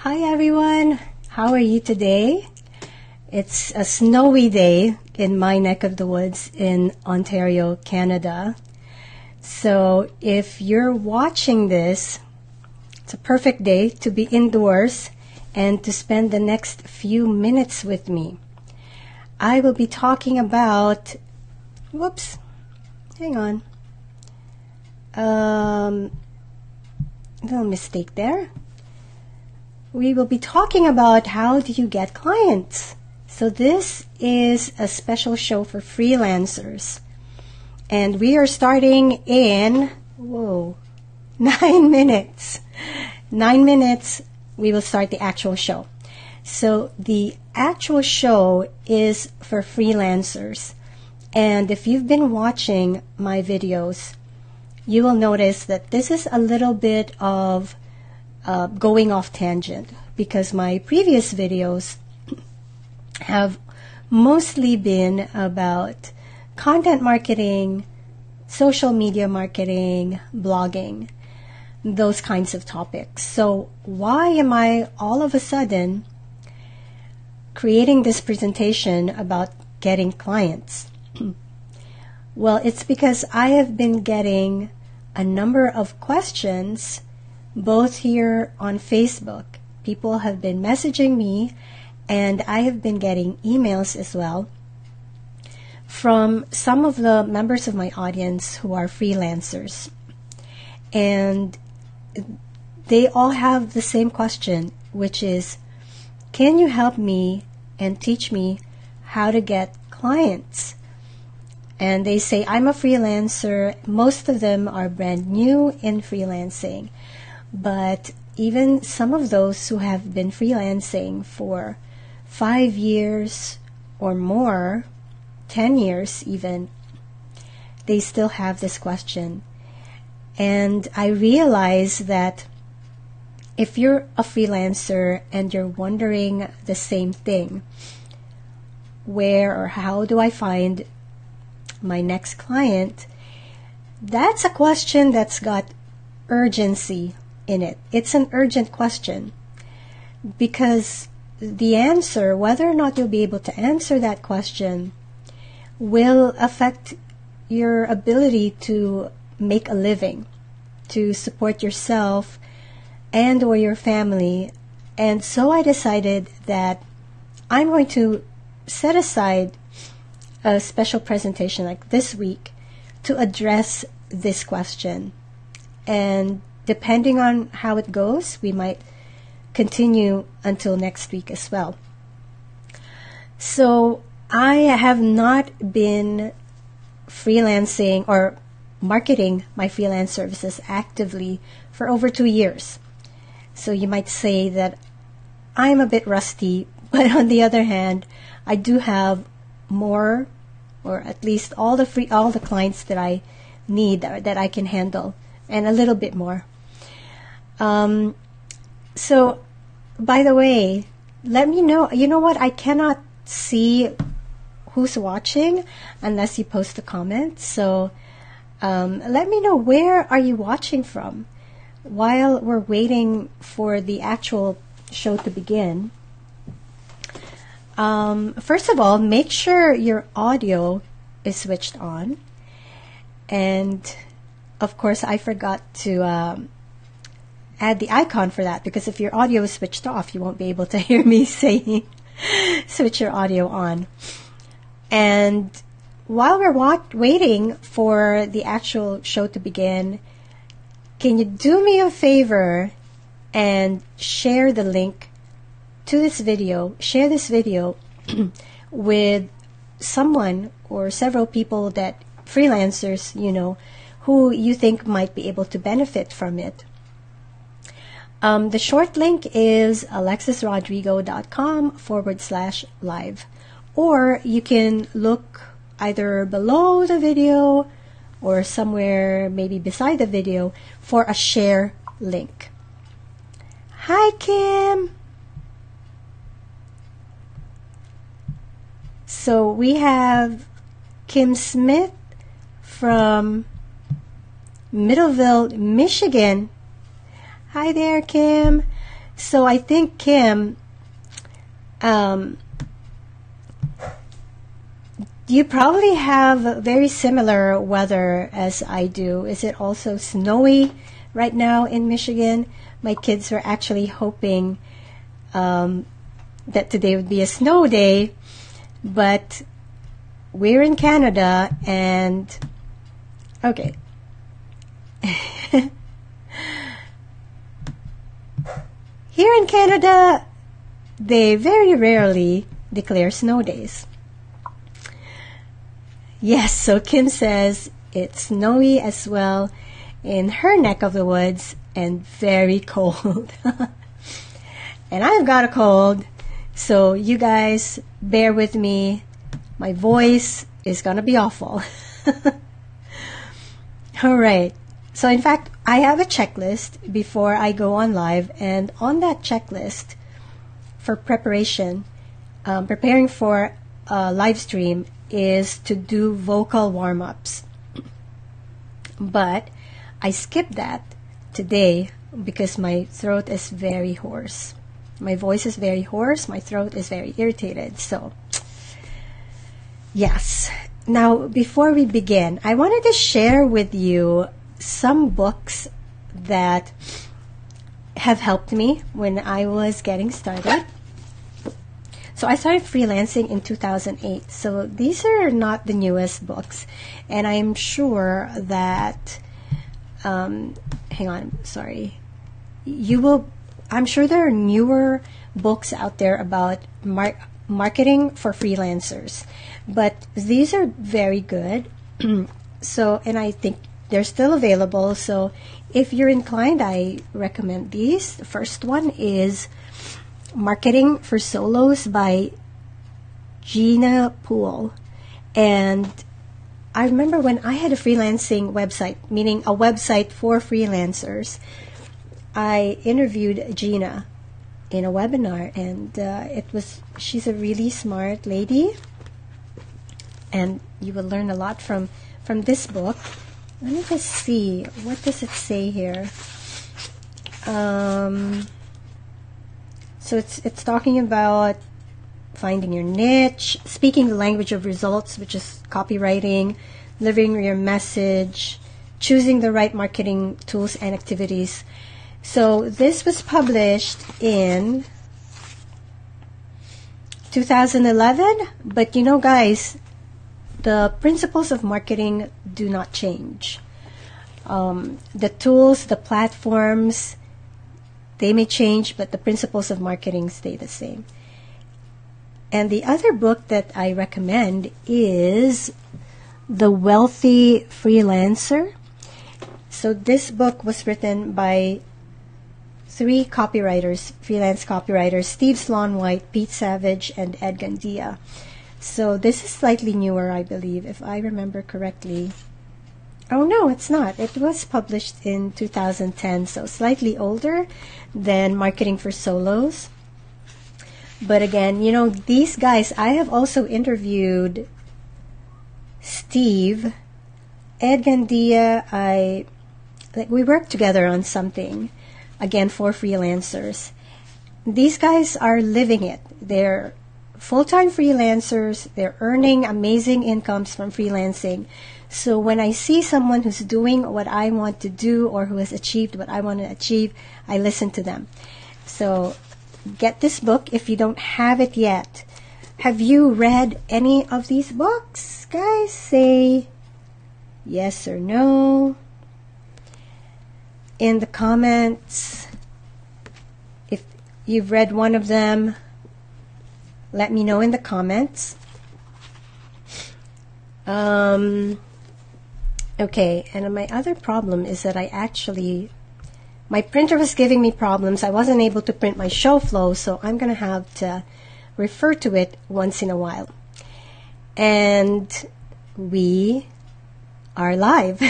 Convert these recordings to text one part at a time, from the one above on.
Hi everyone, how are you today? It's a snowy day in my neck of the woods in Ontario, Canada. So if you're watching this, it's a perfect day to be indoors and to spend the next few minutes with me. I will be talking about, hang on, little mistake there. We will be talking about how do you get clients. So this is a special show for freelancers. And we are starting in, 9 minutes. 9 minutes, we will start the actual show. So the actual show is for freelancers. And if you've been watching my videos, you will notice that this is a little bit of going off tangent because my previous videos have mostly been about content marketing, social media marketing, blogging, those kinds of topics. So why am I all of a sudden creating this presentation about getting clients? Well, it's because I have been getting a number of questions both here on Facebook. People have been messaging me, and I have been getting emails as well from some of the members of my audience who are freelancers. And they all have the same question, which is, can you help me and teach me how to get clients? And they say, I'm a freelancer. Most of them are brand new in freelancing. But even some of those who have been freelancing for 5 years or more, 10 years even, they still have this question. And I realize that if you're a freelancer and you're wondering the same thing, where or how do I find my next client? That's a question that's got urgency in it. It's an urgent question because the answer, whether or not you'll be able to answer that question, will affect your ability to make a living, to support yourself and or your family. And so I decided that I'm going to set aside a special presentation like this week to address this question. And depending on how it goes, we might continue until next week as well. So I have not been freelancing or marketing my freelance services actively for over 2 years. So you might say that I'm a bit rusty, but on the other hand, I do have more, or at least all the clients that I need, that I can handle, and a little bit more. So, by the way, let me know. You know what? I cannot see who's watching unless you post a comment. So, let me know, where are you watching from? While we're waiting for the actual show to begin, first of all, make sure your audio is switched on. And, of course, I forgot to add the icon for that, because if your audio is switched off, you won't be able to hear me saying switch your audio on. And while we're waiting for the actual show to begin, can you do me a favor and share the link to this video, share this video with someone or several people, that freelancers, who you think might be able to benefit from it. The short link is alexisrodrigo.com/live. Or you can look either below the video or somewhere maybe beside the video for a share link. Hi, Kim. So we have Kim Smith from Middleville, Michigan. Hi there, Kim. So I think, Kim, you probably have very similar weather as I do. Is it also snowy right now in Michigan? My kids were actually hoping that today would be a snow day, but we're in Canada, and okay. Here in Canada, they very rarely declare snow days. Yes, so Kim says it's snowy as well in her neck of the woods and very cold. And I've got a cold, so you guys bear with me. My voice is going to be awful. All right. So in fact, I have a checklist before I go on live, and on that checklist for preparation, preparing for a live stream is to do vocal warm-ups. But I skipped that today because my throat is very hoarse. My voice is very hoarse. My throat is very irritated. So, yes. Now, before we begin, I wanted to share with you some books that have helped me when I was getting started. So I started freelancing in 2008. So these are not the newest books. And I'm sure that, hang on, sorry. I'm sure there are newer books out there about marketing for freelancers. But these are very good. So, and I think they're still available. So if you're inclined, I recommend these. The first one is Marketing for Solos by Gina Poole. And I remember when I had a freelancing website, meaning a website for freelancers, I interviewed Gina in a webinar, and she's a really smart lady, and you will learn a lot from this book. Let me just see, what does it say here? So it's talking about finding your niche, speaking the language of results, which is copywriting, delivering your message, choosing the right marketing tools and activities. So this was published in 2011, but you know, guys, the principles of marketing do not change. The tools, the platforms, they may change, but the principles of marketing stay the same. And the other book that I recommend is The Wealthy Freelancer. So this book was written by 3 copywriters, freelance copywriters, Steve Sloan-White, Pete Savage, and Ed Gandia. So this is slightly newer, I believe, if I remember correctly. Oh, no, it's not. It was published in 2010, so slightly older than Marketing for Solos. But again, you know, these guys, I have also interviewed Steve, Ed Gandia. We worked together on something, again, for freelancers. These guys are living it. They're full-time freelancers. They're earning amazing incomes from freelancing. So when I see someone who's doing what I want to do or who has achieved what I want to achieve, I listen to them. So get this book if you don't have it yet. Have you read any of these books? Guys, say yes or no in the comments. If you've read one of them, let me know in the comments. Okay, and my other problem is that my printer was giving me problems. I wasn't able to print my show flow, so I'm going to have to refer to it once in a while. And we are live.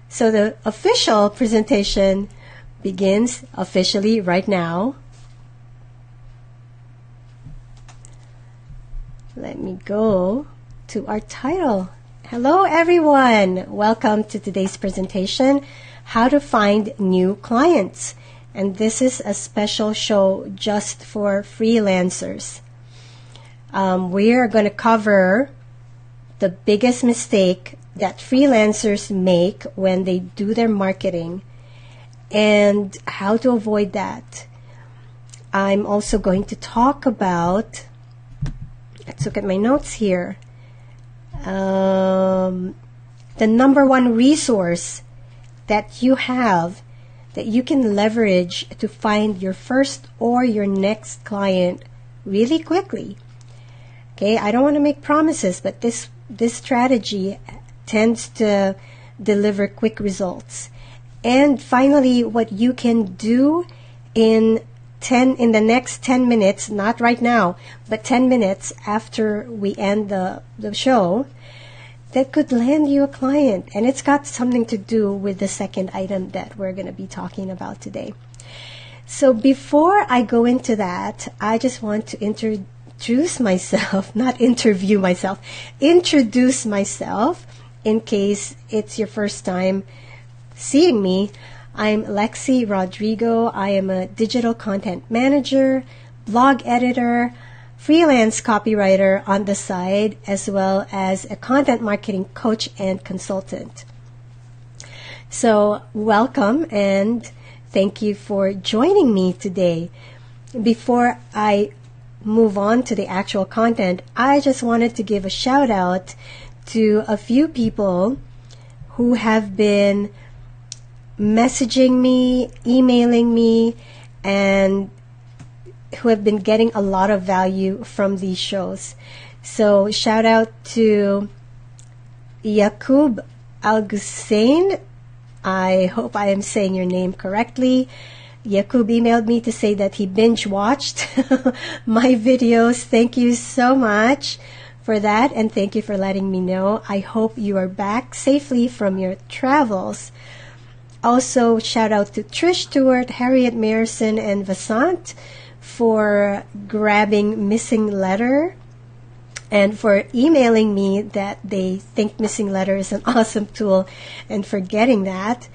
So the official presentation begins officially right now. Let me go to our title. Hello, everyone. Welcome to today's presentation, How to Find New Clients. and this is a special show just for freelancers. We are going to cover the biggest mistake that freelancers make when they do their marketing and how to avoid that. I'm also going to talk about, let's look at my notes here, the number one resource that you have that you can leverage to find your first or your next client really quickly. Okay, I don't want to make promises, but this strategy tends to deliver quick results. And finally, what you can do in the next 10 minutes, not right now, but 10 minutes after we end the show, that could land you a client. And it's got something to do with the second item that we're going to be talking about today. So before I go into that, I just want to introduce myself, not interview myself, introduce myself in case it's your first time seeing me. I'm Lexi Rodrigo. I am a digital content manager, blog editor, freelance copywriter on the side, as well as a content marketing coach and consultant. So welcome and thank you for joining me today. Before I move on to the actual content, I just wanted to give a shout out to a few people who have been messaging me, emailing me, and who have been getting a lot of value from these shows. So shout out to Yakub Al-Gussein. I hope I am saying your name correctly. Yakub emailed me to say that he binge watched my videos. Thank you so much for that, and thank you for letting me know. I hope you are back safely from your travels. Also, shout out to Trish Stewart, Harriet Mayerson, and Vasant for grabbing Missing Letter and for emailing me that they think Missing Letter is an awesome tool and for getting that.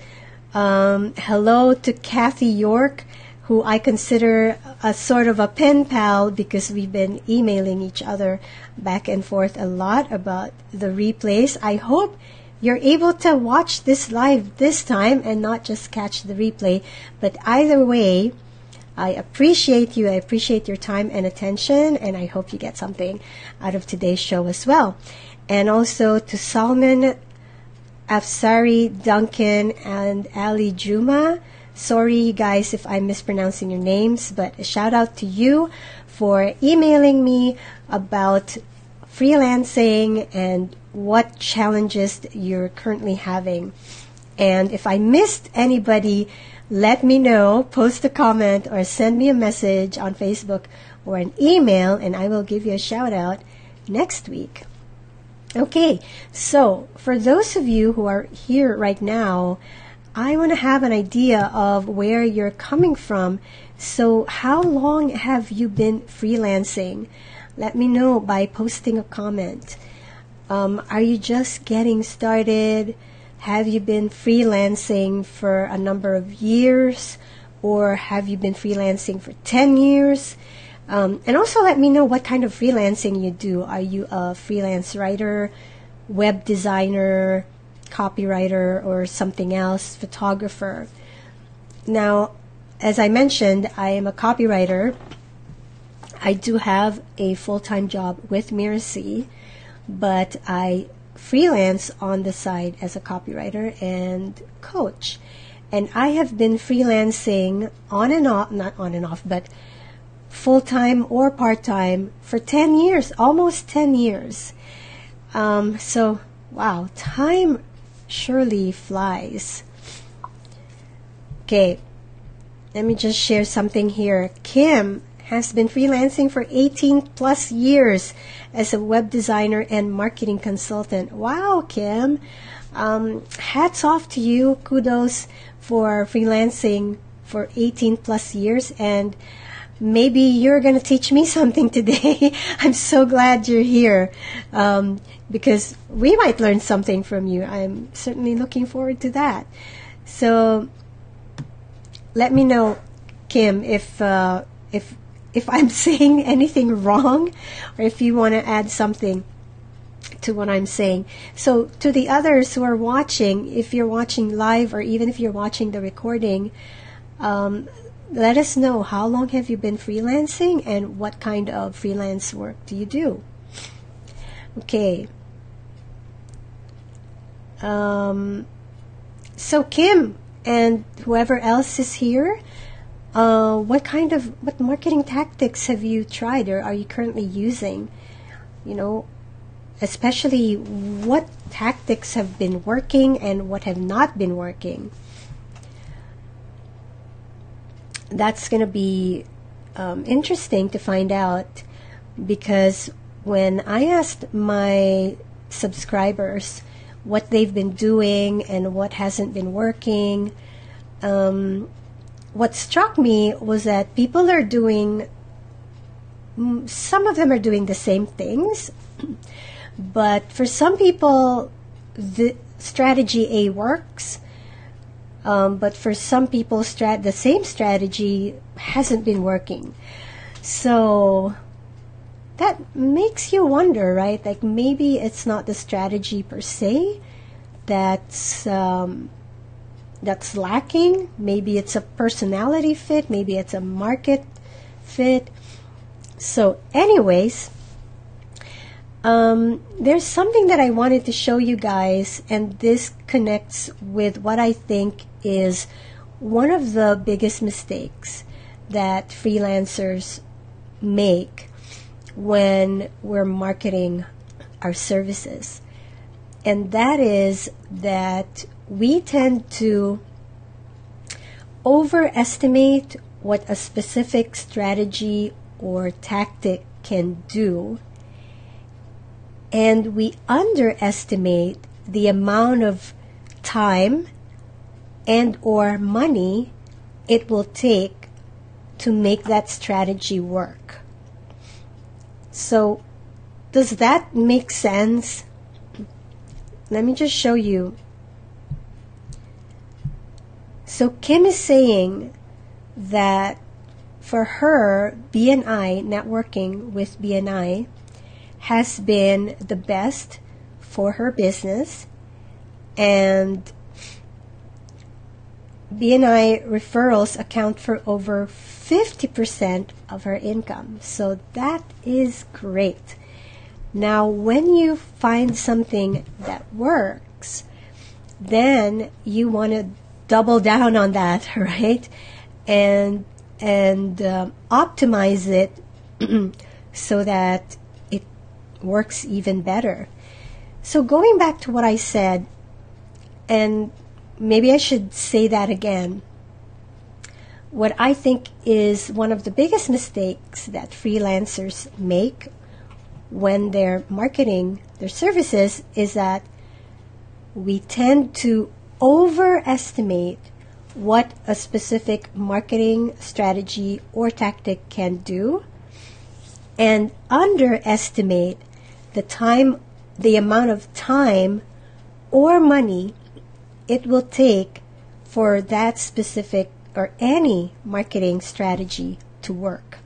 Hello to Kathy York, who I consider a sort of a pen pal because we've been emailing each other back and forth a lot about the replays. I hope you're able to watch this live this time and not just catch the replay. But either way, I appreciate you. I appreciate your time and attention, and I hope you get something out of today's show as well. And also to Salman, Afsari, Duncan, and Ali Juma. Sorry, guys, if I'm mispronouncing your names, but a shout out to you for emailing me about freelancing and what challenges you're currently having. And if I missed anybody, let me know, post a comment, or send me a message on Facebook or an email, and I will give you a shout out next week. Okay, so for those of you who are here right now, I want to have an idea of where you're coming from. So how long have you been freelancing? Let me know by posting a comment. Are you just getting started? Have you been freelancing for a number of years? Or have you been freelancing for 10 years? And also let me know what kind of freelancing you do. Are you a freelance writer, web designer, copywriter, or something else, photographer? Now, as I mentioned, I am a copywriter. I do have a full-time job with Miracy, but I freelance on the side as a copywriter and coach. And I have been freelancing on and off, not on and off, but full-time or part-time for 10 years, almost 10 years. So, wow, time surely flies. Okay, let me just share something here. Kim has been freelancing for 18 plus years as a web designer and marketing consultant. Wow, Kim. Hats off to you. Kudos for freelancing for 18 plus years, and maybe you're going to teach me something today. I'm so glad you're here because we might learn something from you. I'm certainly looking forward to that. So let me know Kim, if I'm saying anything wrong, or if you want to add something to what I'm saying. So to the others who are watching, if you're watching live or even if you're watching the recording, let us know, how long have you been freelancing and what kind of freelance work do you do? Okay. So Kim and whoever else is here, what marketing tactics have you tried or are you currently using? Especially what tactics have been working and what have not been working. That's going to be interesting to find out, because when I asked my subscribers what they've been doing and what hasn't been working, what struck me was that people are doing, some of them are doing the same things, but for some people, the strategy A works, but for some people, the same strategy hasn't been working. So that makes you wonder, right? Like maybe it's not the strategy per se that's lacking. Maybe it's a personality fit. Maybe it's a market fit. So anyways, there's something that I wanted to show you guys, and this connects with what I think is one of the biggest mistakes that freelancers make when we're marketing our services. And that is that we tend to overestimate what a specific strategy or tactic can do, and we underestimate the amount of time and or money it will take to make that strategy work. So does that make sense? Let me just show you. So Kim is saying that for her, BNI, networking with BNI, has been the best for her business, and BNI referrals account for over 50% of her income. So that is great. Now, when you find something that works, then you want to double down on that, right? And optimize it so that it works even better. So going back to what I said, and maybe I should say that again, what I think is one of the biggest mistakes that freelancers make when they're marketing their services is that we tend to overestimate what a specific marketing strategy or tactic can do, and underestimate the amount of time or money it will take for that specific or any marketing strategy to work.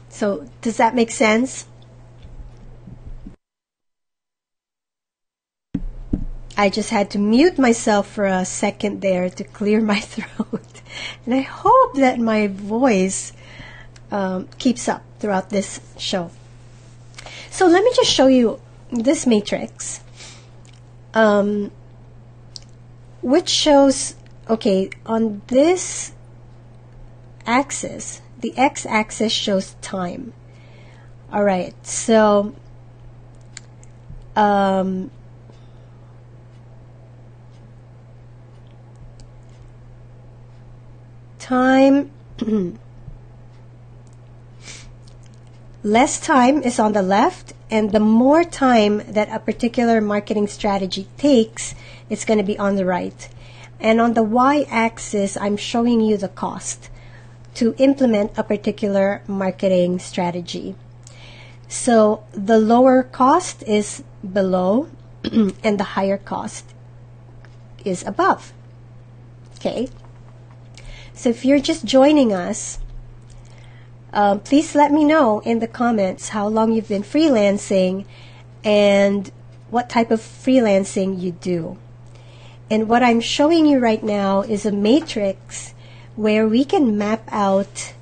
So, does that make sense? I just had to mute myself for a second there to clear my throat. And I hope that my voice keeps up throughout this show. So let me just show you this matrix, which shows, okay, on this axis, the x-axis shows time. All right, so time, less time is on the left, and the more time that a particular marketing strategy takes, it's going to be on the right. And on the y-axis, I'm showing you the cost to implement a particular marketing strategy. So the lower cost is below and the higher cost is above. Okay. So if you're just joining us, please let me know in the comments how long you've been freelancing and what type of freelancing you do. And what I'm showing you right now is a matrix where we can map out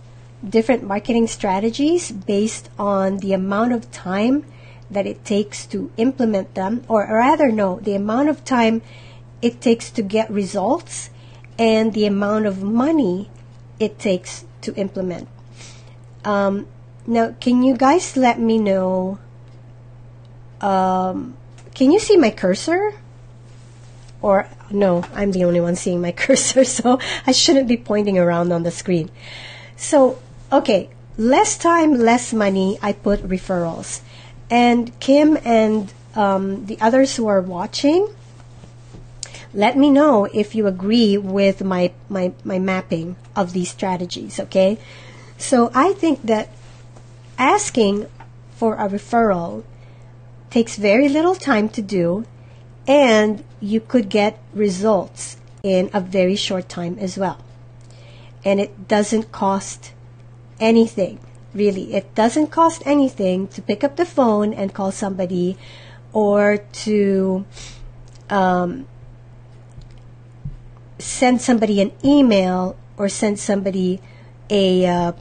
different marketing strategies based on the amount of time that it takes to implement them, or rather, no, the amount of time it takes to get results and the amount of money it takes to implement. Now, can you guys let me know, can you see my cursor? Or, no, I'm the only one seeing my cursor, so I shouldn't be pointing around on the screen. So, okay, less time, less money, I put referrals. And Kim and the others who are watching, let me know if you agree with my mapping of these strategies, okay? So I think that asking for a referral takes very little time to do, and you could get results in a very short time as well. And it doesn't cost anything, really. It doesn't cost anything to pick up the phone and call somebody, or to send somebody an email, or send somebody a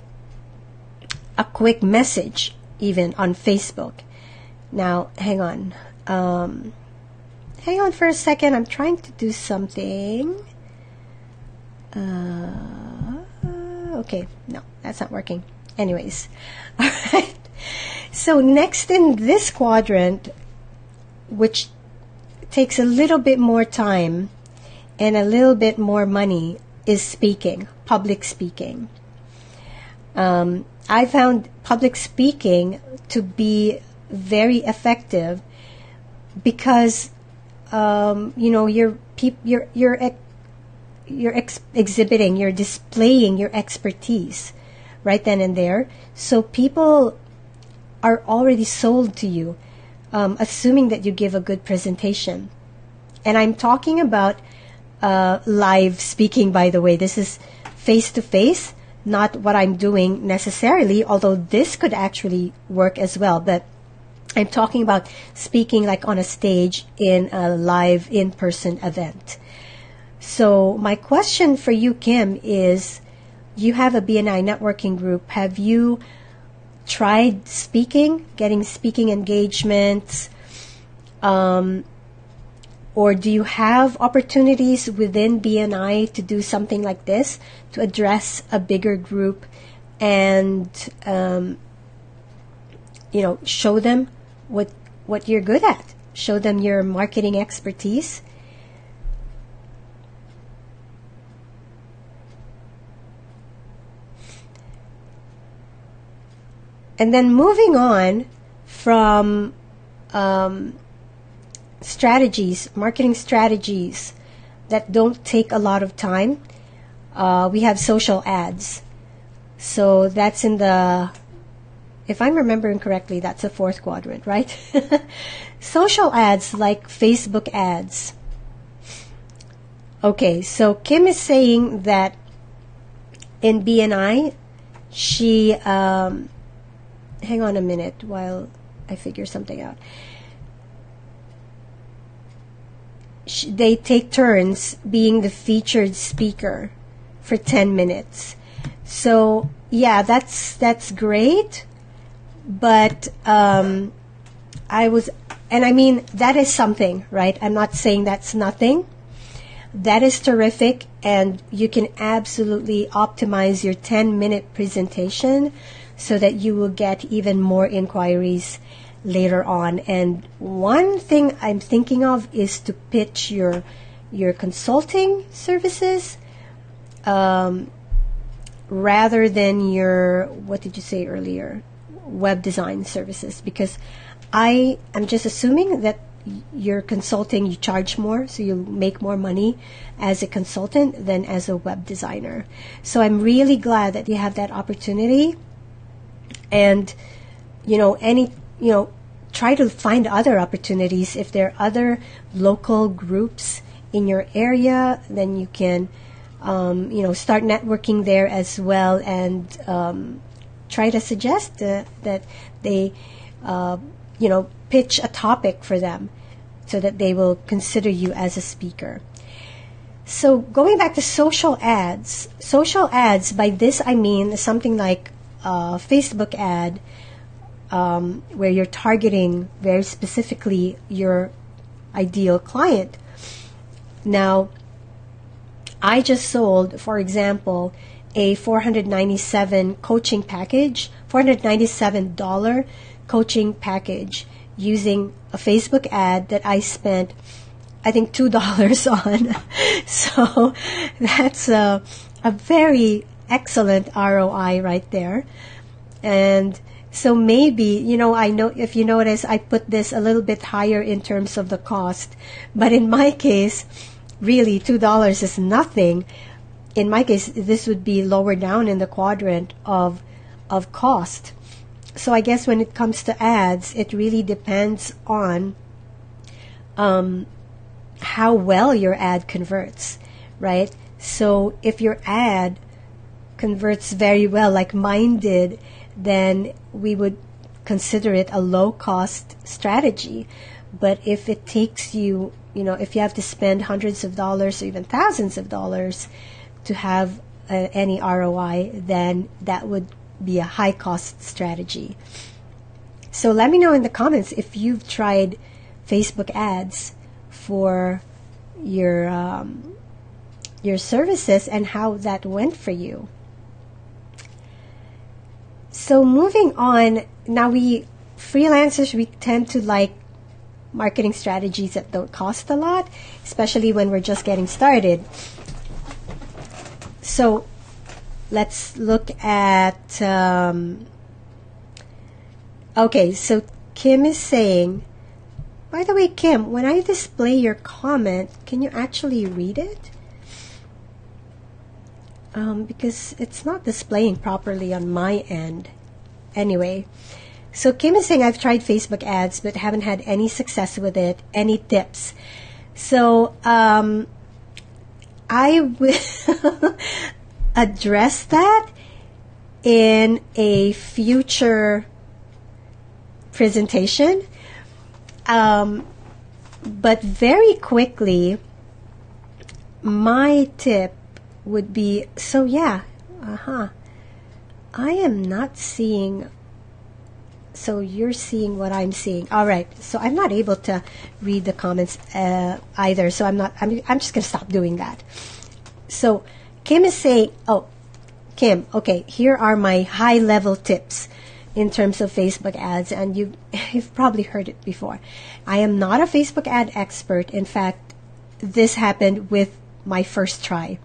quick message, even on Facebook. Now, hang on. Hang on for a second. I'm trying to do something. Okay, no, that's not working. Anyways, all right. So next in this quadrant, which takes a little bit more time and a little bit more money, is speaking, public speaking. I found public speaking to be very effective because you're exhibiting, you're displaying your expertise right then and there. So people are already sold to you, assuming that you give a good presentation. And I'm talking about live speaking, by the way. This is face-to-face, not what I'm doing necessarily, although this could actually work as well. But I'm talking about speaking like on a stage in a live in-person event. So my question for you, Kim, is you have a BNI networking group. Have you tried speaking, getting speaking engagements? Or do you have opportunities within BNI to do something like this, to address a bigger group and, show them what you're good at, show them your marketing expertise? And then moving on from strategies, marketing strategies that don't take a lot of time, we have social ads. So that's in the, if I'm remembering correctly, that's the fourth quadrant, right? Social ads like Facebook ads. Okay, so Kim is saying that in BNI, she, hang on a minute while I figure something out. They take turns being the featured speaker for 10 minutes. So, yeah, that's great. But that is something, right? I'm not saying that's nothing. That is terrific, and you can absolutely optimize your 10-minute presentation so that you will get even more inquiries later on. And one thing I'm thinking of is to pitch your consulting services rather than your, what did you say earlier, web design services, because I am just assuming that your consulting, you charge more, so you make more money as a consultant than as a web designer. So I'm really glad that you have that opportunity. And try to find other opportunities. If there are other local groups in your area, then you can start networking there as well, and try to suggest that they, pitch a topic for them so that they will consider you as a speaker. So going back to social ads, by this I mean something like a Facebook ad, where you're targeting very specifically your ideal client. Now, I just sold, for example, a $497 coaching package using a Facebook ad that I spent, I think, $2 on. So that's a very excellent ROI right there. And so maybe, I know if you notice, I put this a little bit higher in terms of the cost. But in my case, really, $2 is nothing. In my case, this would be lower down in the quadrant of cost. So I guess when it comes to ads, it really depends on how well your ad converts, right? So if your ad converts very well, like mine did, then we would consider it a low-cost strategy. But if it takes you, if you have to spend hundreds of dollars or even thousands of dollars to have any ROI, then that would be a high-cost strategy. So let me know in the comments if you've tried Facebook ads for your services and how that went for you. So moving on, now freelancers, we tend to like marketing strategies that don't cost a lot, especially when we're just getting started. So let's look at, okay, so Kim is saying, by the way, Kim, when I display your comment, can you actually read it? Because it's not displaying properly on my end. Anyway, so Kim is saying, I've tried Facebook ads but haven't had any success with it. Any tips? So I will address that in a future presentation. But very quickly, my tip would be, I am not seeing, so you're seeing what I'm seeing. All right, so I'm not able to read the comments either, so I'm just going to stop doing that. So Kim is saying, Kim, okay, here are my high-level tips in terms of Facebook ads, and you've probably heard it before. I am not a Facebook ad expert. In fact, this happened with my first try.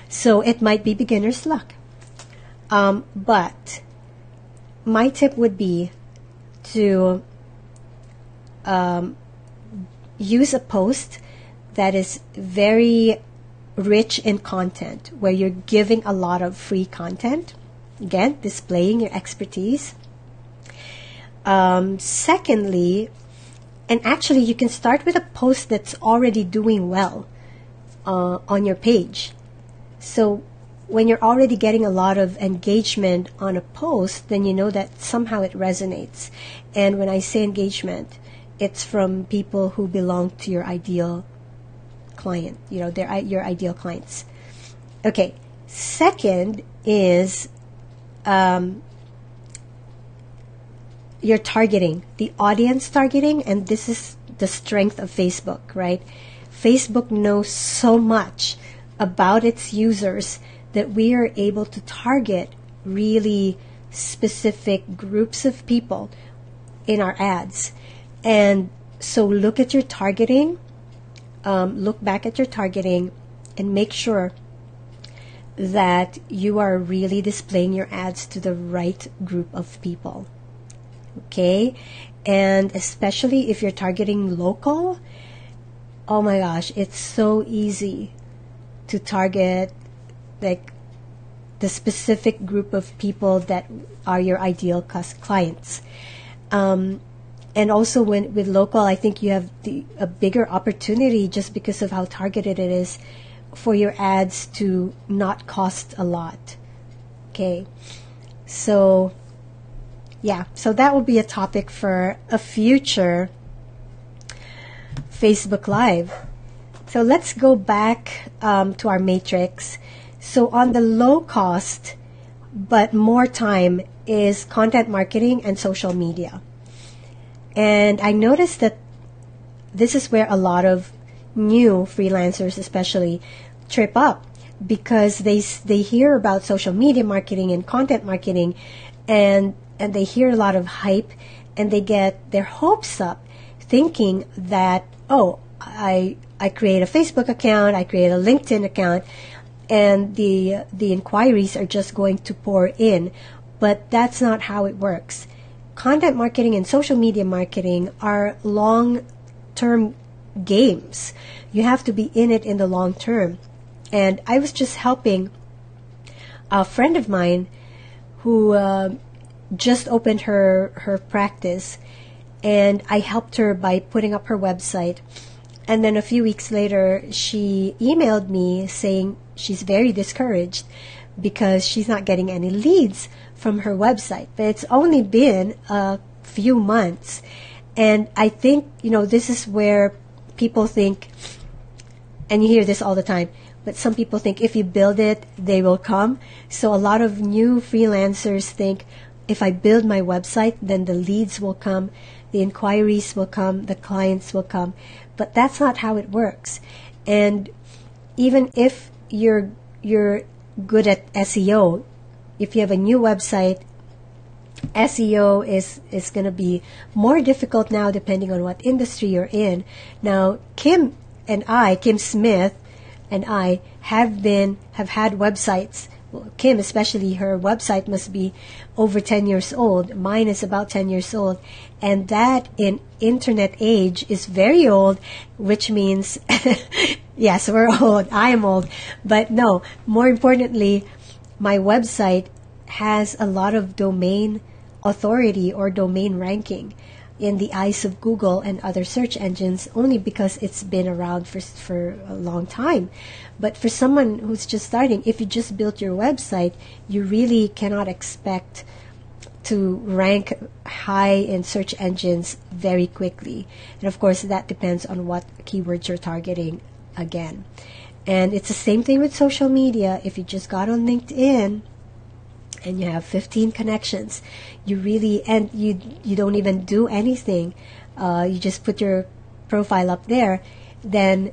So it might be beginner's luck. But my tip would be to use a post that is very rich in content, where you're giving a lot of free content. Again, displaying your expertise. Secondly, and actually you can start with a post that's already doing well on your page. So when you're already getting a lot of engagement on a post, then you know that somehow it resonates. And when I say engagement, it's from people who belong to your ideal client. They're your ideal clients. Okay. Second is your targeting, the audience targeting, and this is the strength of Facebook, right? Facebook knows so much about its users that we are able to target really specific groups of people in our ads. And so look at your targeting, look back at your targeting, and make sure that you are really displaying your ads to the right group of people. Okay? And especially if you're targeting local, oh my gosh, it's so easy to target like the specific group of people that are your ideal clients. And also with local, I think you have a bigger opportunity just because of how targeted it is for your ads to not cost a lot. Okay, so yeah, so that will be a topic for a future Facebook Live. So let's go back to our matrix. So on the low cost but more time is content marketing and social media. And I noticed that this is where a lot of new freelancers especially trip up, because they hear about social media marketing and content marketing, and they hear a lot of hype, and they get their hopes up thinking that, oh, I create a Facebook account, I create a LinkedIn account, and the inquiries are just going to pour in. But that's not how it works. Content marketing and social media marketing are long-term games. You have to be in it in the long term. And I was just helping a friend of mine who just opened her practice, and I helped her by putting up her website. And then a few weeks later, she emailed me saying she's very discouraged because she's not getting any leads from her website. But it's only been a few months. And I think, this is where people think, and you hear this all the time, but some people think if you build it, they will come. So a lot of new freelancers think, if I build my website, then the leads will come, the inquiries will come, the clients will come. But that's not how it works. And even if you're good at SEO, if you have a new website, SEO is going to be more difficult now depending on what industry you're in. Now, Kim Smith and I have had websites. Well, Kim especially, her website must be over 10 years old. Mine is about 10 years old. And that in internet age is very old, which means, yes, we're old. I am old. But no, more importantly, my website has a lot of domain authority or domain ranking in the eyes of Google and other search engines, only because it's been around for a long time. But for someone who's just starting, if you just built your website, you really cannot expect to rank high in search engines very quickly. And of course, that depends on what keywords you're targeting again. And it's the same thing with social media. If you just got on LinkedIn and you have 15 connections, you don't even do anything, you just put your profile up there, then,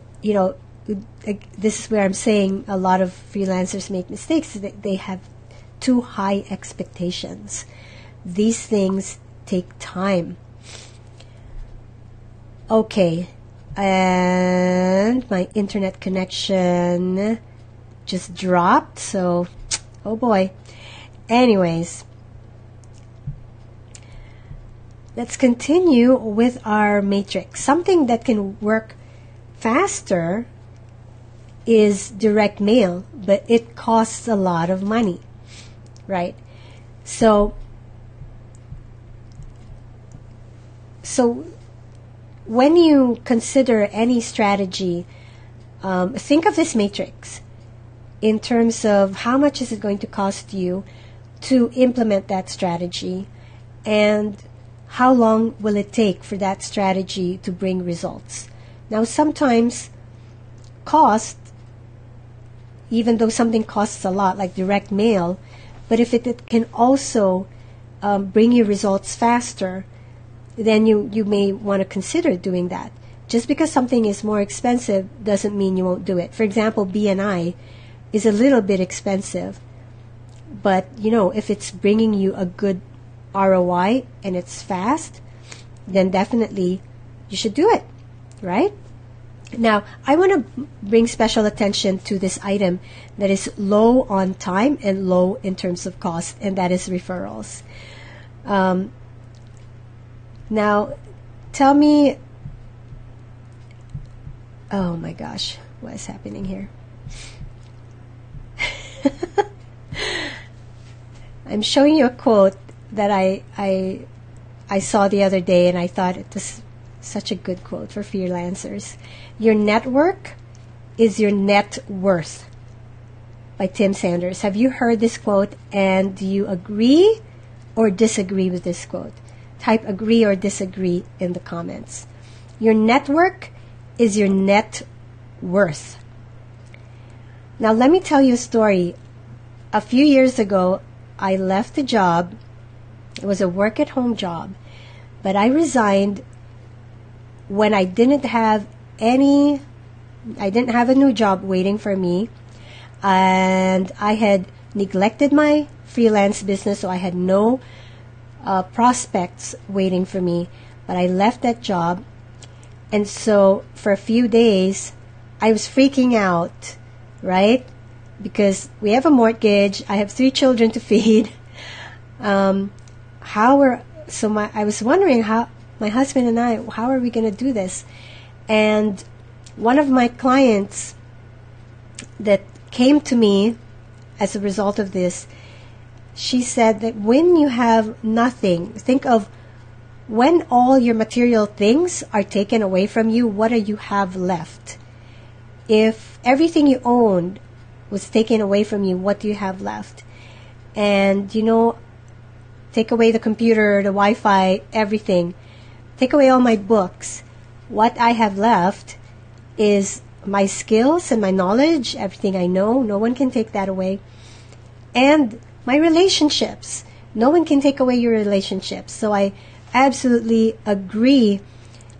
this is where I'm saying a lot of freelancers make mistakes. They have too high expectations. These things take time. Okay, and my internet connection just dropped, so, oh boy. Anyways, let's continue with our matrix. Something that can work faster is direct mail, but it costs a lot of money, right? So when you consider any strategy, think of this matrix in terms of how much is it going to cost you to implement that strategy, and how long will it take for that strategy to bring results. Now, sometimes cost, even though something costs a lot, like direct mail, but if it can also bring you results faster, then you may want to consider doing that. Just because something is more expensive doesn't mean you won't do it. For example, BNI is a little bit expensive, but if it's bringing you a good ROI and it's fast, then definitely you should do it, right? Now, I want to bring special attention to this item that is low on time and low in terms of cost, and that is referrals. Now, tell me, oh my gosh, what is happening here? I'm showing you a quote that I saw the other day, and I thought it was such a good quote for freelancers. Your network is your net worth by Tim Sanders. Have you heard this quote, and do you agree or disagree with this quote? Type agree or disagree in the comments. Your network is your net worth. Now let me tell you a story. A few years ago, I left a job. It was a work-at-home job, but I resigned when I didn't have a new job waiting for me, and I had neglected my freelance business, so I had no prospects waiting for me. But I left that job, and so for a few days, I was freaking out, right? Because we have a mortgage, I have 3 children to feed. I was wondering how my husband and I, how are we going to do this? And one of my clients that came to me as a result of this, she said that when you have nothing, think of when all your material things are taken away from you, what do you have left? If everything you owned was taken away from you, what do you have left? And, take away the computer, the Wi-Fi, everything. Take away all my books. What I have left is my skills and my knowledge, everything I know. No one can take that away. And my relationships. No one can take away your relationships. So I absolutely agree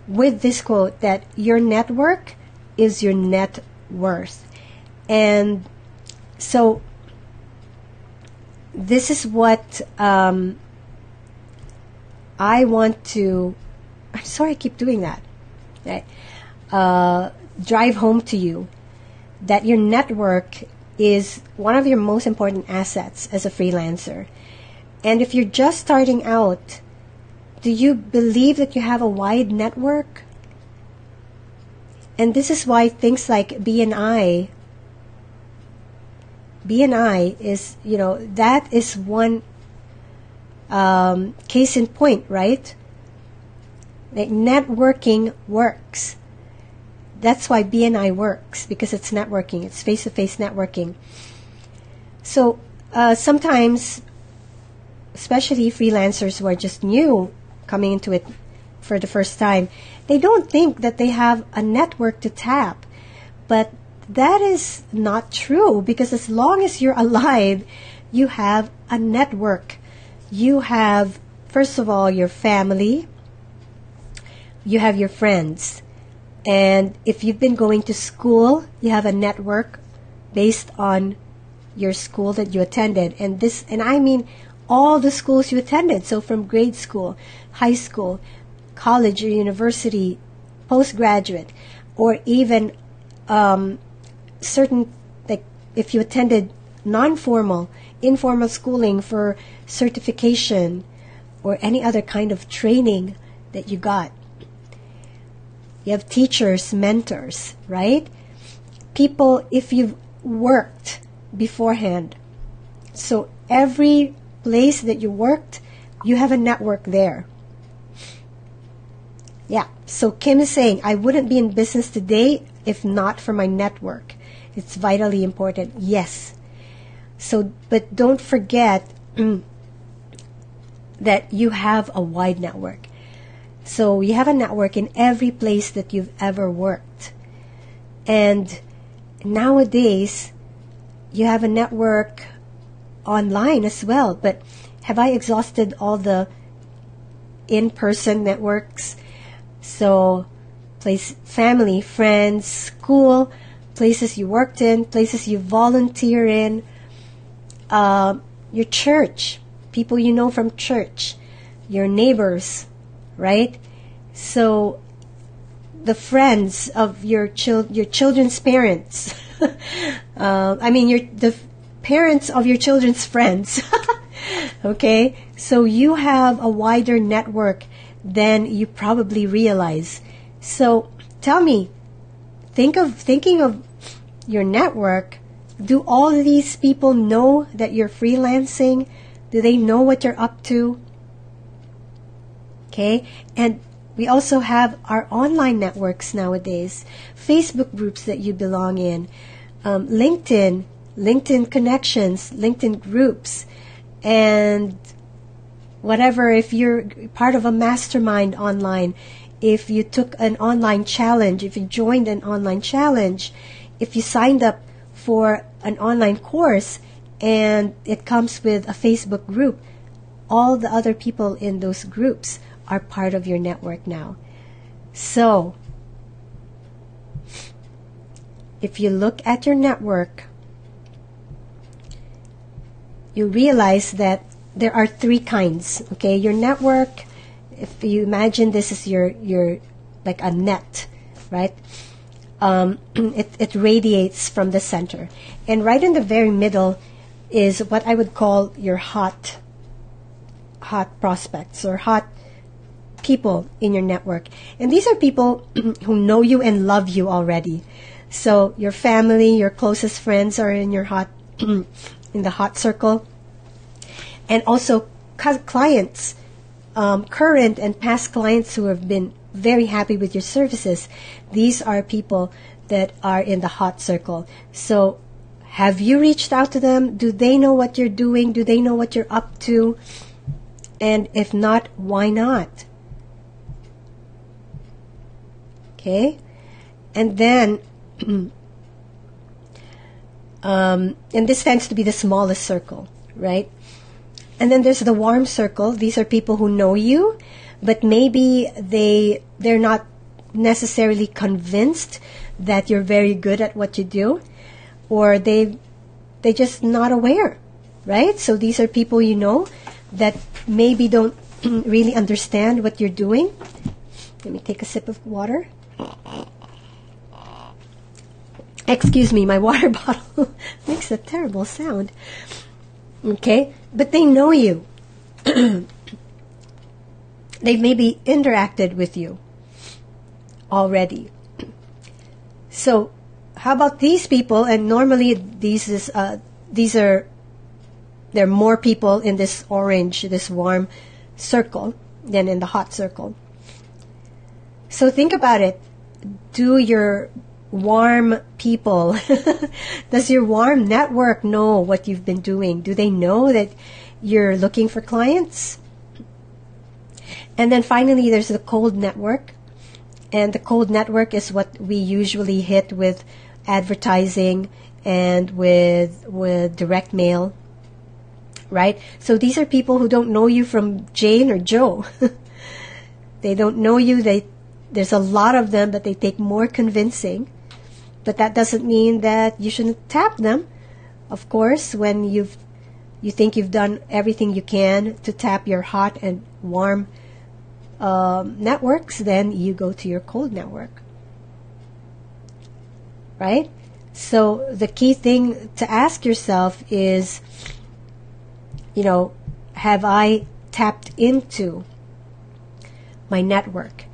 with this quote that your network is your net worth. And so this is what I want to, I'm sorry I keep doing that, right? Drive home to you that your network is one of your most important assets as a freelancer. And if you're just starting out, do you believe that you have a wide network? And this is why things like BNI is, that is one case in point, right? Like networking works. That's why BNI works, because it's networking. It's face-to-face networking. So sometimes, especially freelancers who are just new, coming into it for the first time, they don't think that they have a network to tap. But that is not true, because as long as you're alive, you have a network. You have, first of all, your family. You have your friends. And if you've been going to school, you have a network based on your school that you attended. And I mean all the schools you attended. So from grade school, high school, college or university, postgraduate, or even certain, like if you attended non-formal, informal schooling for certification or any other kind of training that you got. You have teachers, mentors, right? People, if you've worked beforehand. So every place that you worked, you have a network there. Yeah, so Kim is saying, I wouldn't be in business today if not for my network. It's vitally important. Yes. So, but don't forget that you have a wide network. So you have a network in every place that you've ever worked. And nowadays, you have a network online as well. But have I exhausted all the in-person networks? So, family, friends, school, places you worked in, places you volunteer in, your church, people you know from church, your neighbors, right? So the friends of your children's parents, the parents of your children's friends, okay? So you have a wider network than you probably realize. So tell me, thinking of your network, do all of these people know that you're freelancing? Do they know what you're up to? Okay? And We also have our online networks nowadays, Facebook groups that you belong in, LinkedIn connections, LinkedIn groups, and whatever. If you're part of a mastermind online, if you took an online challenge, if you joined an online challenge, if you signed up for an online course and it comes with a Facebook group, all the other people in those groups are part of your network now. So, if you look at your network, you realize that there are three kinds. Okay, your network, if you imagine this is your like a net, right? It radiates from the center, and right in the very middle is what I would call your hot prospects or hot people in your network. And these are people who know you and love you already. So your family, your closest friends are in your in the hot circle. And also clients, current and past clients who have been very happy with your services. These are people that are in the hot circle. So have you reached out to them? Do they know what you're doing? Do they know what you're up to? And if not, why not? Okay? And then, and this tends to be the smallest circle, right? And then there's the warm circle. These are people who know you, but maybe they're not necessarily convinced that you're very good at what you do, or they're just not aware, right? So these are people you know that maybe don't really understand what you're doing. Let me take a sip of water. Excuse me, my water bottle makes a terrible sound. Okay, but they know you. They've maybe interacted with you already. So, how about these people? And normally, there are more people in this orange, this warm circle than in the hot circle. So think about it. Do your warm people, does your warm network know what you've been doing? Do they know that you're looking for clients? And then finally, there's the cold network. And the cold network is what we usually hit with advertising and with direct mail, right? So these are people who don't know you from Jane or Joe. They don't know you. There's a lot of them, but they take more convincing. But that doesn't mean that you shouldn't tap them. Of course, when you think you've done everything you can to tap your hot and warm networks, then you go to your cold network. Right? So the key thing to ask yourself is, have I tapped into my network?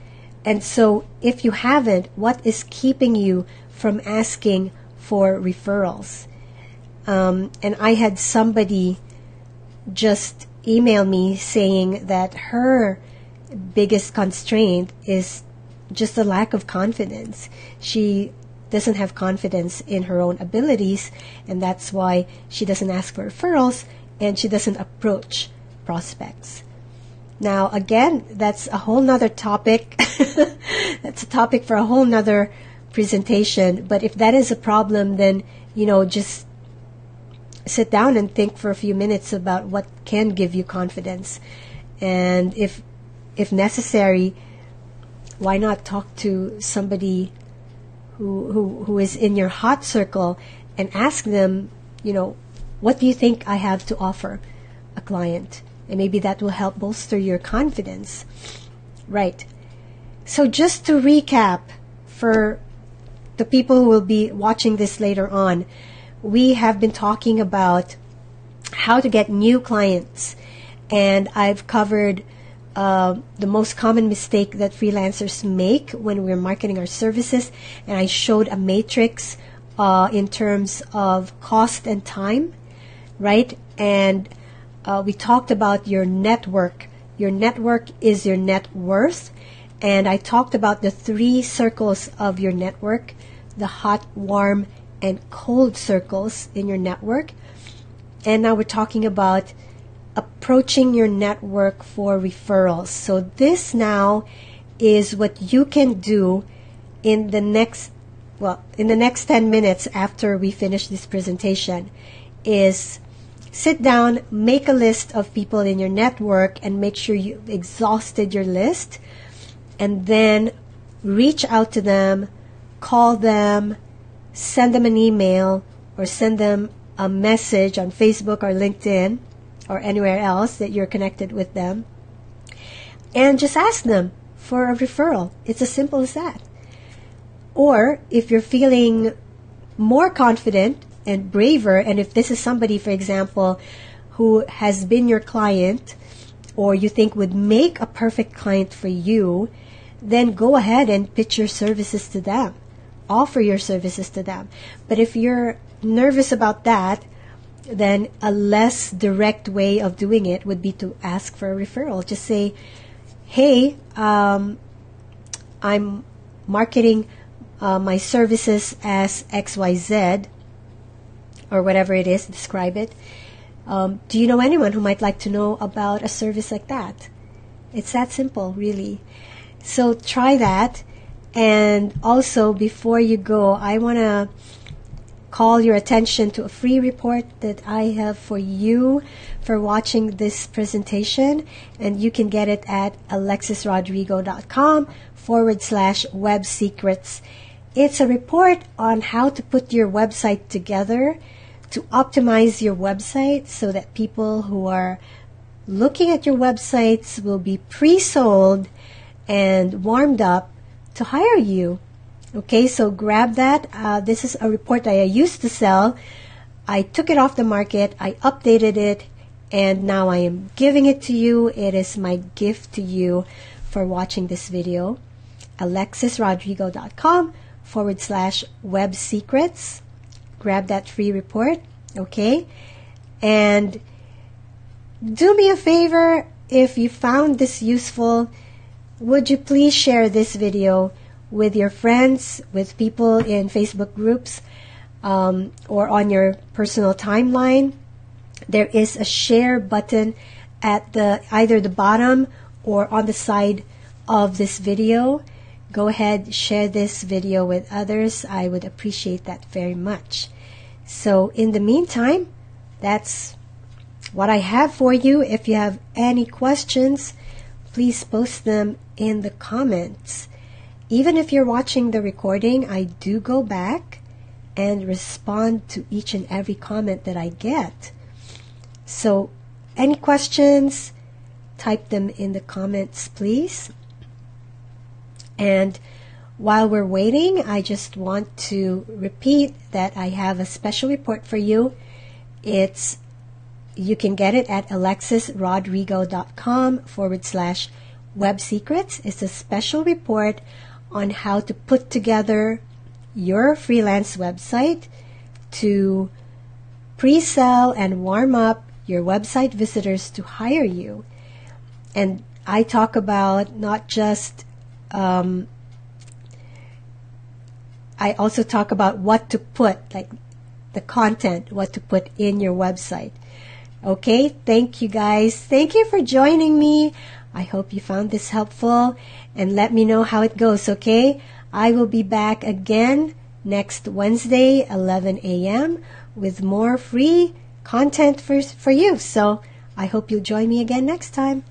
And so if you haven't, what is keeping you from asking for referrals? And I had somebody just email me saying that her biggest constraint is just a lack of confidence. She doesn't have confidence in her own abilities, and that's why she doesn't ask for referrals and she doesn't approach prospects. Now, again, that's a whole nother topic. That's a topic for a whole nother presentation. But if that is a problem, then, just sit down and think for a few minutes about what can give you confidence. And if necessary, why not talk to somebody who is in your hot circle and ask them, what do you think I have to offer a client? And maybe that will help bolster your confidence. Right. So just to recap, for the people who will be watching this later on, we have been talking about how to get new clients. And I've covered the most common mistake that freelancers make when we're marketing our services. And I showed a matrix in terms of cost and time, right? And we talked about your network. Your network is your net worth. And I talked about the 3 circles of your network, the hot, warm, and cold circles in your network. And now we're talking about approaching your network for referrals. So this now is what you can do in the next 10 minutes after we finish this presentation, is sit down, make a list of people in your network, and make sure you've exhausted your list, and then reach out to them, call them, send them an email, or send them a message on Facebook or LinkedIn or anywhere else that you're connected with them, and just ask them for a referral. It's as simple as that. Or if you're feeling more confident and braver, and if this is somebody, for example, who has been your client or you think would make a perfect client for you, then go ahead and pitch your services to them. Offer your services to them. But if you're nervous about that, then a less direct way of doing it would be to ask for a referral. Just say, hey, I'm marketing my services as XYZ, or whatever it is, describe it. Do you know anyone who might like to know about a service like that? It's that simple, really. So try that. And also, before you go, I want to call your attention to a free report that I have for you for watching this presentation. And you can get it at alexisrodrigo.com/web secrets. It's a report on how to put your website together to optimize your website so that people who are looking at your websites will be pre-sold and warmed up to hire you. Okay, so grab that. This is a report that I used to sell. I took it off the market, I updated it, and now I am giving it to you. It is my gift to you for watching this video. alexisrodrigo.com/web secrets. Grab that free report, okay? And do me a favor, if you found this useful, would you please share this video with your friends, with people in Facebook groups, or on your personal timeline? There is a share button at either the bottom or on the side of this video. Go ahead, share this video with others. I would appreciate that very much. So in the meantime, that's what I have for you. If you have any questions, please post them in the comments. Even if you're watching the recording, I do go back and respond to each and every comment that I get. So any questions, type them in the comments, please. And while we're waiting, I just want to repeat that I have a special report for you. You can get it at alexisrodrigo.com/web secrets. It's a special report on how to put together your freelance website to pre-sell and warm up your website visitors to hire you. And I talk about not just I also talk about what to put, like the content, what to put in your website. Okay, thank you guys. Thank you for joining me. I hope you found this helpful, and let me know how it goes, okay? I will be back again next Wednesday, 11 a.m. with more free content for you. So I hope you'll join me again next time.